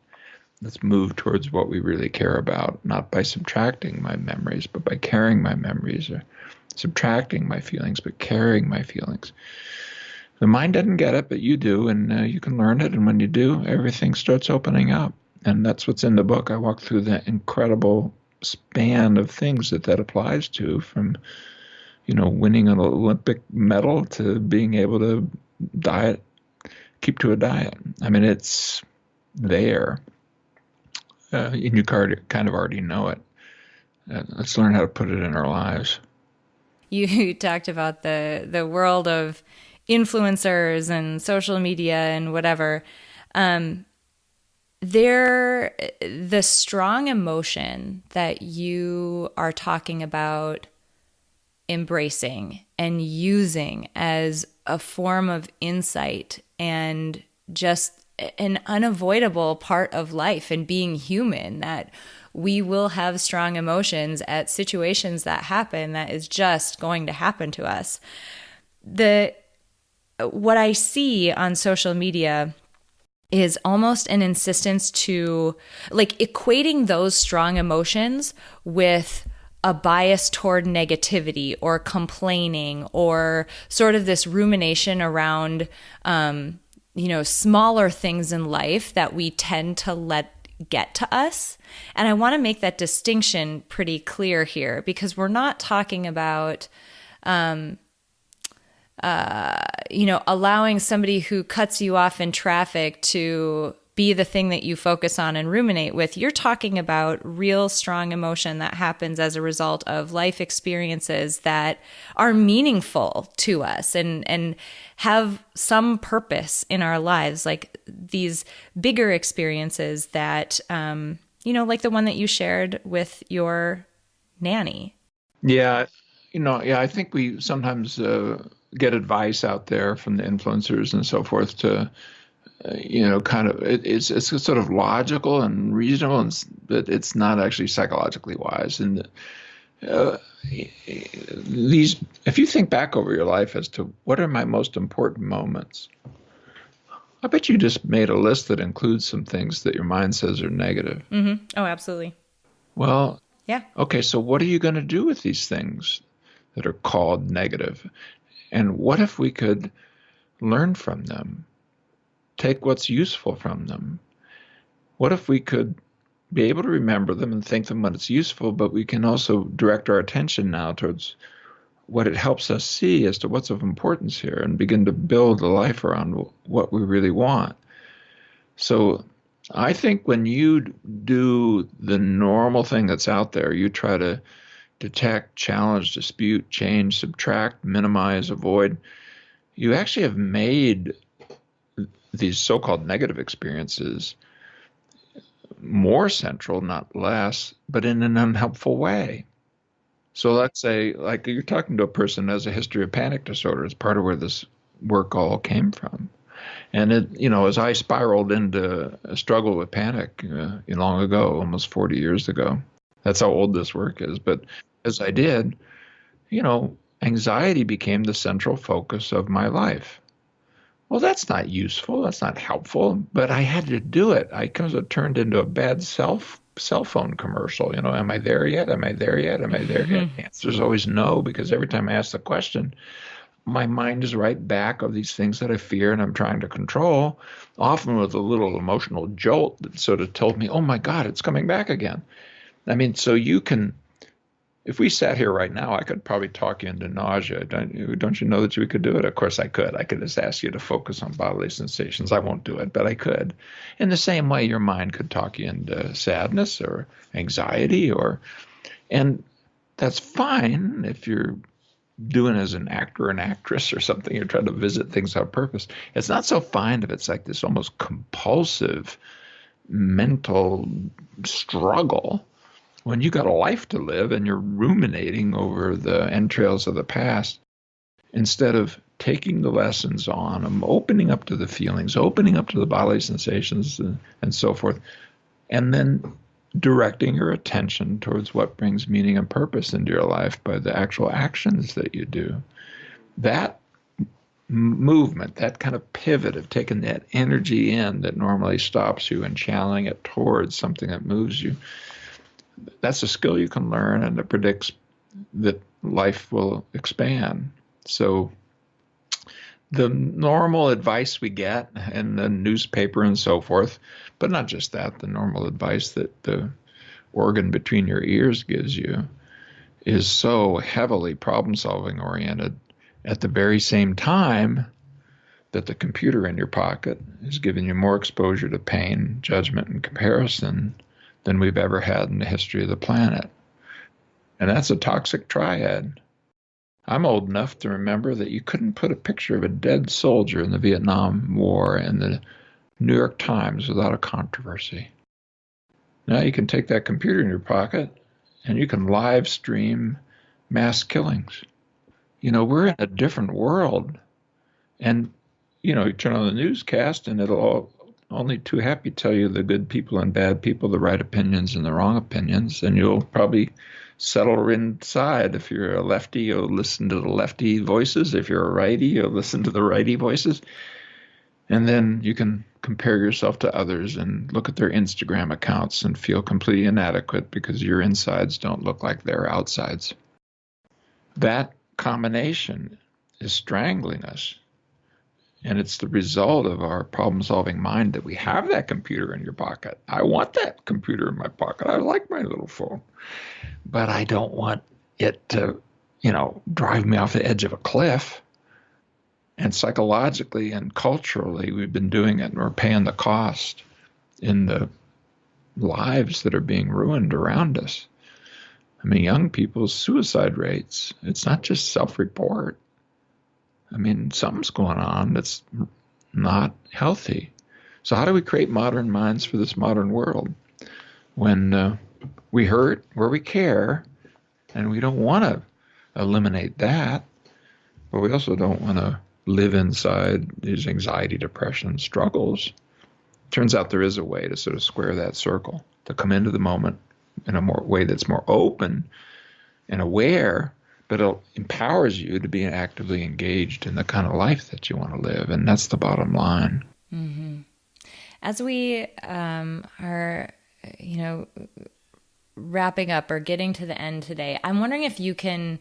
A: let's move towards what we really care about, not by subtracting my memories, but by carrying my memories, or subtracting my feelings, but carrying my feelings. The mind doesn't get it, but you do, and you can learn it. And when you do, everything starts opening up. And that's what's in the book. I walk through the incredible span of things that applies to, from, winning an Olympic medal to being able to keep to a diet. I mean, it's there. And you kind of already know it. Let's learn how to put it in our lives.
B: You talked about the world of influencers and social media and whatever. The strong emotion that you are talking about embracing and using as a form of insight and just an unavoidable part of life and being human, that we will have strong emotions at situations that happen, that is just going to happen to us. what I see on social media is almost an insistence to like equating those strong emotions with a bias toward negativity or complaining or sort of this rumination around, smaller things in life that we tend to let get to us. And I want to make that distinction pretty clear here because we're not talking about allowing somebody who cuts you off in traffic to be the thing that you focus on and ruminate with. You're talking about real strong emotion that happens as a result of life experiences that are meaningful to us and have some purpose in our lives, like these bigger experiences that, like the one that you shared with your nanny.
A: Yeah, I think we sometimes get advice out there from the influencers and so forth to, kind of it's sort of logical and reasonable, but it's not actually psychologically wise. And if you think back over your life as to what are my most important moments, I bet you just made a list that includes some things that your mind says are negative.
B: Mm-hmm. Oh, absolutely.
A: Well,
B: yeah.
A: Okay, so what are you going to do with these things that are called negative? And what if we could learn from them, take what's useful from them? What if we could be able to remember them and think them when it's useful, but we can also direct our attention now towards what it helps us see as to what's of importance here and begin to build a life around what we really want. So I think when you do the normal thing that's out there, you try to detect, challenge, dispute, change, subtract, minimize, avoid, you actually have made these so-called negative experiences more central, not less, but in an unhelpful way. So let's say, like, you're talking to a person who has a history of panic disorder. It's part of where this work all came from. And as I spiraled into a struggle with panic long ago, almost 40 years ago, that's how old this work is. But as I did, anxiety became the central focus of my life. Well, that's not useful. That's not helpful. But I had to do it. I kind of turned into a bad cell phone commercial. Am I there yet? Am I there yet? Am I there yet? The answer is always no, because every time I ask the question, my mind is right back of these things that I fear and I'm trying to control, often with a little emotional jolt that sort of told me, oh my God, it's coming back again. I mean, so you can, if we sat here right now, I could probably talk you into nausea. Don't you know that we could do it? Of course I could. I could just ask you to focus on bodily sensations. I won't do it, but I could. In the same way, your mind could talk you into sadness or anxiety and that's fine if you're doing as an actor or an actress or something. You're trying to visit things on purpose. It's not so fine if it's like this almost compulsive mental struggle when you got a life to live and you're ruminating over the entrails of the past instead of taking the lessons on them, opening up to the feelings, opening up to the bodily sensations and so forth, and then directing your attention towards what brings meaning and purpose into your life by the actual actions that you do. That movement, that kind of pivot of taking that energy in that normally stops you and channeling it towards something that moves you, that's a skill you can learn, and it predicts that life will expand. So the normal advice we get in the newspaper and so forth, but not just that, the normal advice that the organ between your ears gives you is so heavily problem-solving oriented at the very same time that the computer in your pocket is giving you more exposure to pain, judgment, and comparison than we've ever had in the history of the planet. And that's a toxic triad. I'm old enough to remember that you couldn't put a picture of a dead soldier in the Vietnam War in the New York Times without a controversy. Now you can take that computer in your pocket and you can live stream mass killings. We're in a different world. And, you turn on the newscast and it'll only too happy tell you the good people and bad people, the right opinions and the wrong opinions. And you'll probably settle inside. If you're a lefty, you'll listen to the lefty voices. If you're a righty, you'll listen to the righty voices. And then you can compare yourself to others and look at their Instagram accounts and feel completely inadequate because your insides don't look like their outsides. That combination is strangling us. And it's the result of our problem-solving mind that we have that computer in your pocket. I want that computer in my pocket. I like my little phone. But I don't want it to, drive me off the edge of a cliff. And psychologically and culturally, we've been doing it, and we're paying the cost in the lives that are being ruined around us. I mean, young people's suicide rates, it's not just self-report. I mean, something's going on that's not healthy. So how do we create modern minds for this modern world when we hurt where we care, and we don't want to eliminate that, but we also don't want to live inside these anxiety, depression struggles? Turns out there is a way to sort of square that circle, to come into the moment in a way that's more open and aware, but it empowers you to be actively engaged in the kind of life that you want to live. And that's the bottom line.
B: Mm-hmm. As we are, wrapping up or getting to the end today, I'm wondering if you can,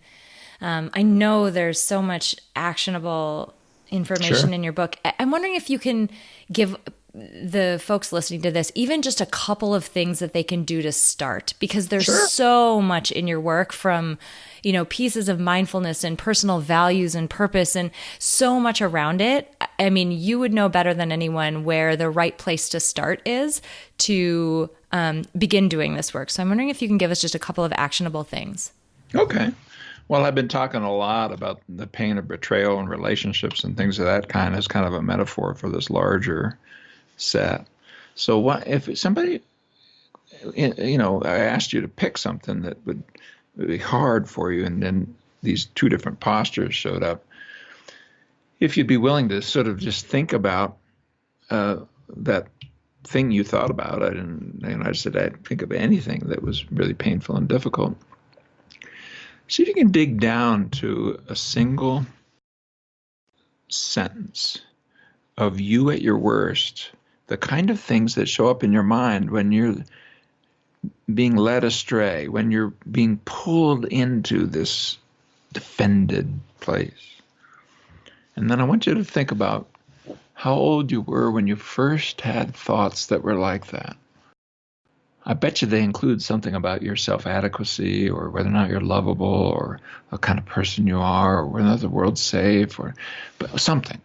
B: I know there's so much actionable information in your book. I'm wondering if you can give the folks listening to this even just a couple of things that they can do to start, because there's so much in your work, from pieces of mindfulness and personal values and purpose and so much around it. I mean, you would know better than anyone where the right place to start is to begin doing this work. So I'm wondering if you can give us just a couple of actionable things.
A: Okay. Well, I've been talking a lot about the pain of betrayal and relationships and things of that kind as kind of a metaphor for this larger set. So what if somebody, I asked you to pick something that would be hard for you, and then these two different postures showed up. If you'd be willing to sort of just think about that thing you thought about, I said I'd think of anything that was really painful and difficult. See if you can dig down to a single sentence of you at your worst, the kind of things that show up in your mind when you're being led astray, when you're being pulled into this defended place. And then I want you to think about how old you were when you first had thoughts that were like that. I bet you they include something about your self-adequacy, or whether or not you're lovable, or what kind of person you are, or whether the world's safe, but something.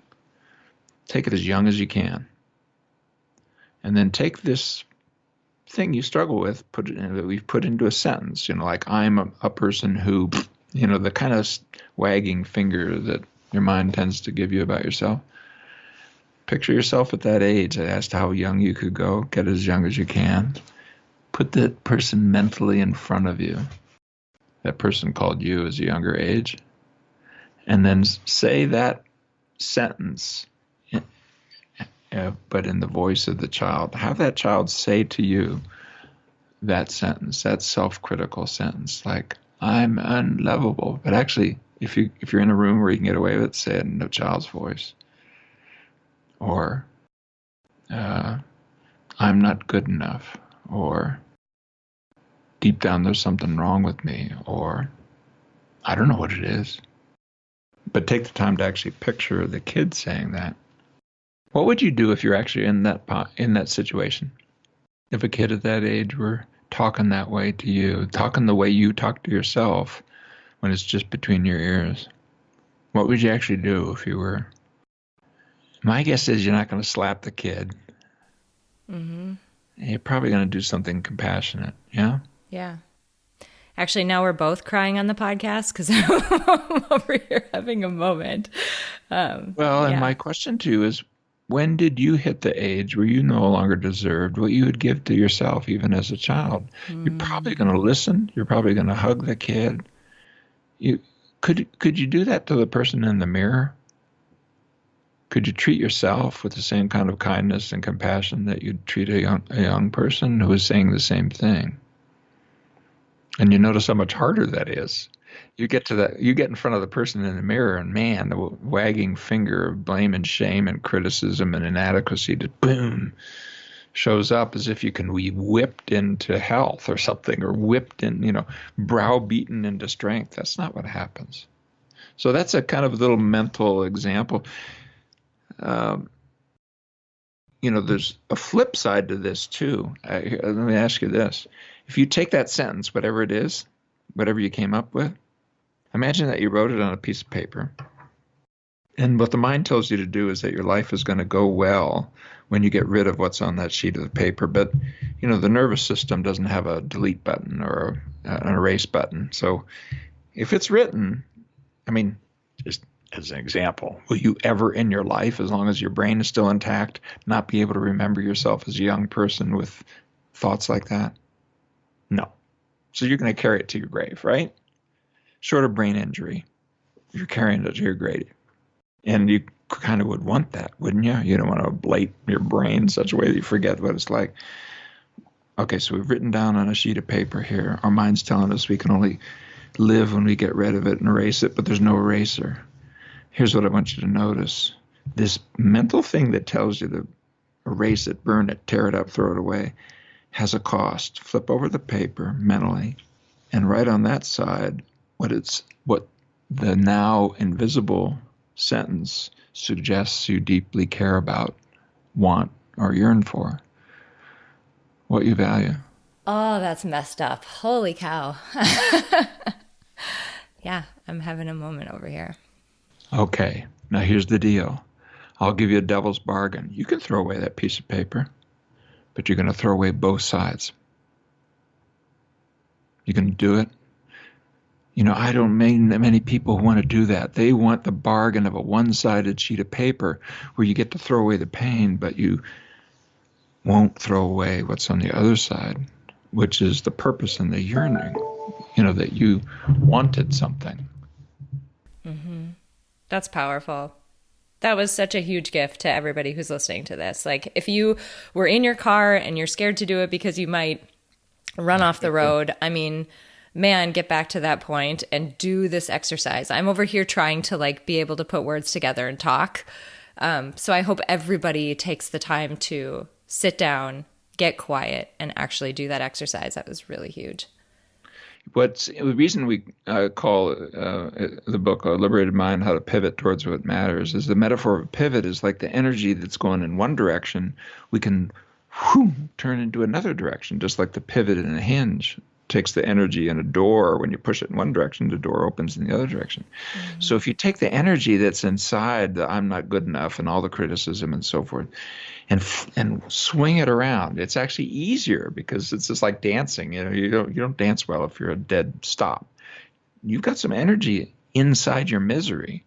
A: Take it as young as you can. And then take this thing you struggle with, that we've put into a sentence, like I'm a person who, the kind of wagging finger that your mind tends to give you about yourself. Picture yourself at that age. I asked how young you could go. Get as young as you can. Put that person mentally in front of you. That person called you as a younger age. And then say that sentence, but in the voice of the child. Have that child say to you that sentence, that self-critical sentence, like, I'm unlovable. But actually, if you're in a room where you can get away with it, say it in the child's voice. Or, I'm not good enough. Or, deep down there's something wrong with me. Or, I don't know what it is. But take the time to actually picture the kid saying that. What would you do if you're actually in that situation? If a kid at that age were talking that way to you, talking the way you talk to yourself when it's just between your ears, what would you actually do if you were? My guess is you're not going to slap the kid. Mm-hmm. You're probably going to do something compassionate, yeah?
B: Yeah. Actually, now we're both crying on the podcast because I'm over here having a moment.
A: And my question to you is, when did you hit the age where you no longer deserved what you would give to yourself, even as a child? You're probably going to listen. You're probably going to hug the kid. Could you do that to the person in the mirror? Could you treat yourself with the same kind of kindness and compassion that you'd treat a young person who was saying the same thing? And you notice how much harder that is. You get to that, you get in front of the person in the mirror, and man, the wagging finger of blame and shame and criticism and inadequacy just boom shows up as if you can be whipped into health or something, or whipped in, browbeaten into strength. That's not what happens. So that's a kind of little mental example. There's a flip side to this too. Let me ask you this. If you take that sentence, whatever it is, whatever you came up with, imagine that you wrote it on a piece of paper. And what the mind tells you to do is that your life is going to go well when you get rid of what's on that sheet of the paper. But, the nervous system doesn't have a delete button or an erase button. So if it's written, just as an example, will you ever in your life, as long as your brain is still intact, not be able to remember yourself as a young person with thoughts like that? No. So you're going to carry it to your grave, right? Short of brain injury, you're carrying it to your grave. And you kind of would want that, wouldn't you? You don't want to ablate your brain in such a way that you forget what it's like. Okay, so we've written down on a sheet of paper here. Our mind's telling us we can only live when we get rid of it and erase it, but there's no eraser. Here's what I want you to notice. This mental thing that tells you to erase it, burn it, tear it up, throw it away, has a cost. Flip over the paper mentally and write on that side what the now invisible sentence suggests you deeply care about, want, or yearn for. What you value.
B: Oh, that's messed up. Holy cow. Yeah, I'm having a moment over here.
A: Okay, now here's the deal. I'll give you a devil's bargain. You can throw away that piece of paper, but you're going to throw away both sides. You can do it. I don't mean that many people want to do that. They want the bargain of a one-sided sheet of paper where you get to throw away the pain, but you won't throw away what's on the other side, which is the purpose and the yearning, that you wanted something.
B: Mm-hmm. That's powerful. That was such a huge gift to everybody who's listening to this. Like, if you were in your car and you're scared to do it because you might run off the road, man, get back to that point and do this exercise. I'm over here trying to be able to put words together and talk. So I hope everybody takes the time to sit down, get quiet, and actually do that exercise. That was really huge.
A: The reason we call the book Liberated Mind, How to Pivot Towards What Matters, is the metaphor of a pivot is like the energy that's going in one direction, we can turn into another direction, just like the pivot in a hinge takes the energy in a door. When you push it in one direction, the door opens in the other direction. Mm-hmm. So if you take the energy that's inside the I'm not good enough and all the criticism and so forth, and swing it around, it's actually easier because it's just like dancing. You don't dance well if you're a dead stop. You've got some energy inside your misery,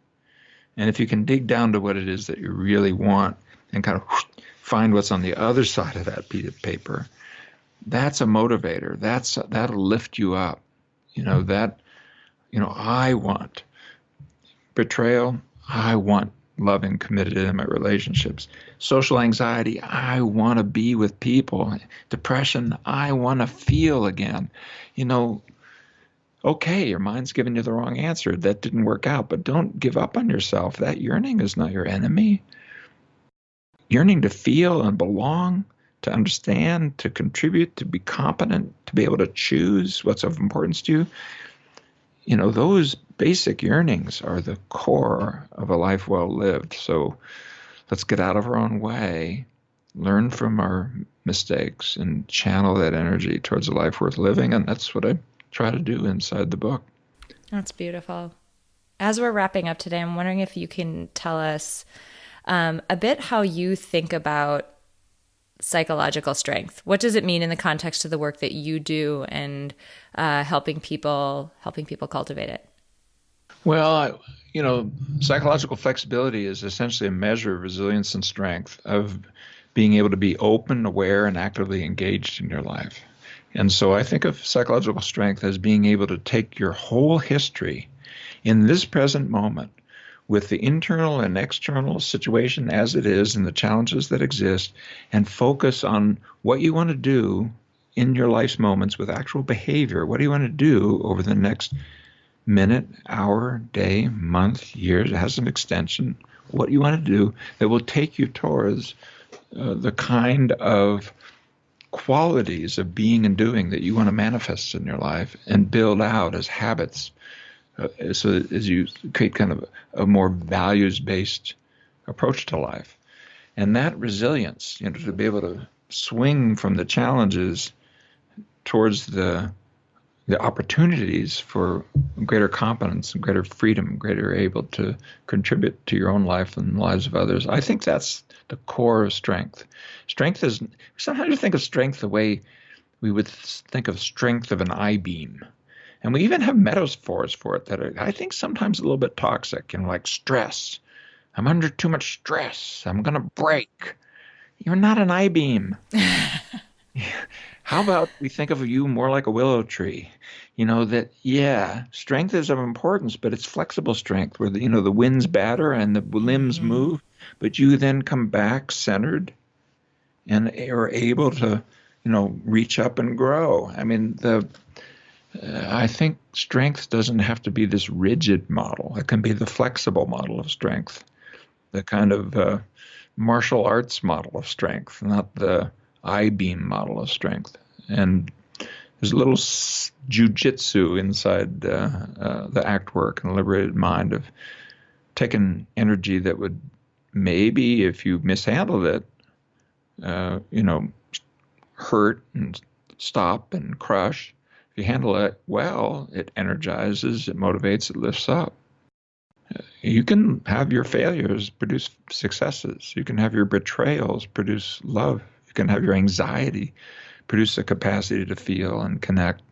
A: and if you can dig down to what it is that you really want and kind of find what's on the other side of that piece of paper, that's a motivator. That'll lift you up. I want betrayal. I want loving, committed, intimate relationships. Social anxiety. I want to be with people. Depression. I want to feel again. Okay, your mind's giving you the wrong answer. That didn't work out, but don't give up on yourself. That yearning is not your enemy. Yearning to feel and belong, to understand, to contribute, to be competent, to be able to choose what's of importance to you. Those basic yearnings are the core of a life well lived. So let's get out of our own way, learn from our mistakes, and channel that energy towards a life worth living. And that's what I try to do inside the book.
B: That's beautiful. As we're wrapping up today, I'm wondering if you can tell us a bit how you think about psychological strength. What does it mean in the context of the work that you do and helping people cultivate it?
A: Well, psychological flexibility is essentially a measure of resilience and strength, of being able to be open, aware, and actively engaged in your life. And so I think of psychological strength as being able to take your whole history in this present moment, with the internal and external situation as it is and the challenges that exist, and focus on what you want to do in your life's moments with actual behavior. What do you want to do over the next minute, hour, day, month, years? It has an extension. What do you want to do that will take you towards the kind of qualities of being and doing that you want to manifest in your life and build out as habits, so as you create kind of a more values-based approach to life. And that resilience, to be able to swing from the challenges towards the opportunities for greater competence and greater freedom, greater able to contribute to your own life and the lives of others. I think that's the core of strength. Strength is, sometimes you think of strength the way we would think of strength of an I-beam. And we even have metaphors for it that are, I think, sometimes a little bit toxic, like stress. I'm under too much stress. I'm going to break. You're not an I-beam. How about we think of you more like a willow tree? Strength is of importance, but it's flexible strength where the winds batter and the limbs move, but you then come back centered and are able to, reach up and grow. I mean, I think strength doesn't have to be this rigid model. It can be the flexible model of strength, the kind of martial arts model of strength, not the I-beam model of strength. And there's a little jujitsu inside the act work and the Liberated Mind of taking energy that would maybe, if you mishandled it, hurt and stop and crush. If you handle it well, it energizes, it motivates, it lifts up. You can have your failures produce successes. You can have your betrayals produce love. You can have your anxiety produce a capacity to feel and connect.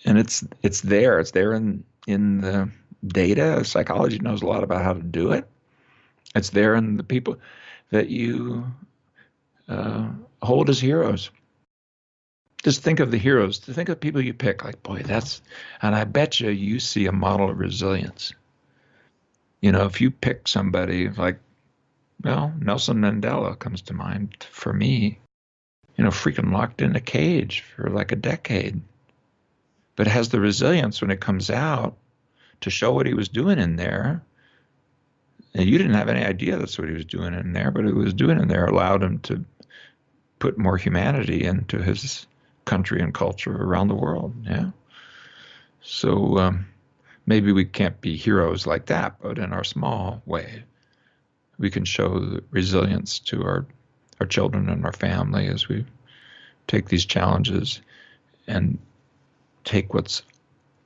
A: And it's there. It's there in the data. Psychology knows a lot about how to do it. It's there in the people that you hold as heroes. Just think of the heroes. Think of people you pick. Like, boy, and I bet you see a model of resilience. If you pick somebody like, Nelson Mandela comes to mind for me, freaking locked in a cage for like a decade, but has the resilience when it comes out to show what he was doing in there. And you didn't have any idea that's what he was doing in there, but what he was doing in there allowed him to put more humanity into his country and culture around the world. Yeah. So maybe we can't be heroes like that, but in our small way, we can show the resilience to our children and our family as we take these challenges and take what's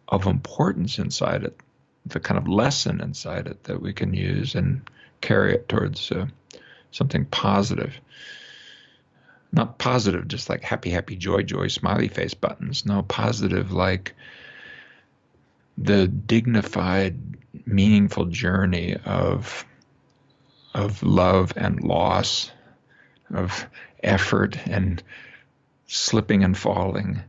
A: of importance inside it, the kind of lesson inside it that we can use and carry it towards something positive. Not positive just like happy, happy, joy, joy, smiley face buttons. No, positive like the dignified, meaningful journey of love and loss, of effort and slipping and falling,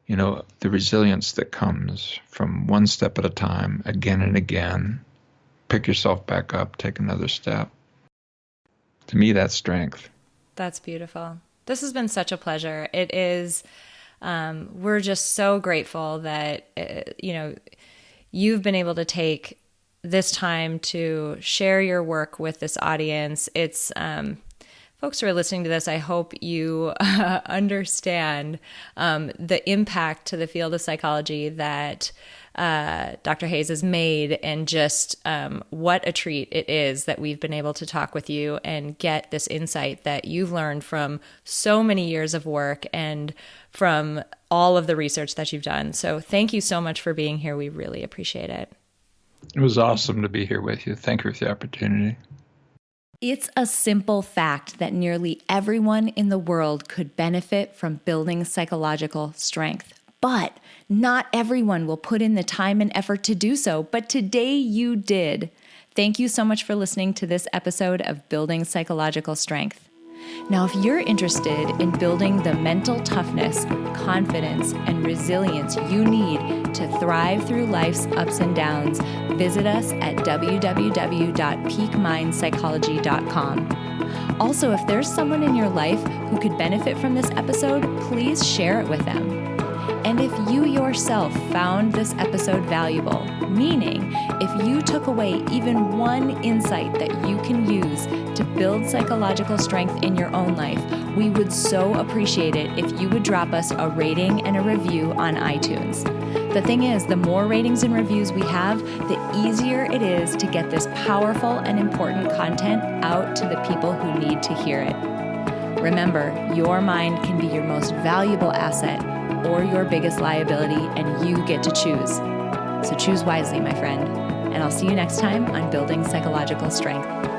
A: the resilience that comes from one step at a time, again and again, pick yourself back up, take another step. To me, that's strength.
B: That's beautiful. This has been such a pleasure. It is, we're just so grateful that, you've been able to take this time to share your work with this audience. It's, folks who are listening to this, I hope you understand the impact to the field of psychology that Dr. Hayes has made, and just what a treat it is that we've been able to talk with you and get this insight that you've learned from so many years of work and from all of the research that you've done. So thank you so much for being here. We really appreciate it.
A: It was awesome to be here with you. Thank you for the opportunity.
B: It's a simple fact that nearly everyone in the world could benefit from building psychological strength, but not everyone will put in the time and effort to do so. But today you did. Thank you so much for listening to this episode of Building Psychological Strength. Now, if you're interested in building the mental toughness, confidence, and resilience you need to thrive through life's ups and downs, visit us at www.peakmindpsychology.com. Also, if there's someone in your life who could benefit from this episode, please share it with them. And if you yourself found this episode valuable, meaning if you took away even one insight that you can use to build psychological strength in your own life, we would so appreciate it if you would drop us a rating and a review on iTunes. The thing is, the more ratings and reviews we have, the easier it is to get this powerful and important content out to the people who need to hear it. Remember, your mind can be your most valuable asset or your biggest liability, and you get to choose. So choose wisely, my friend. And I'll see you next time on Building Psychological Strength.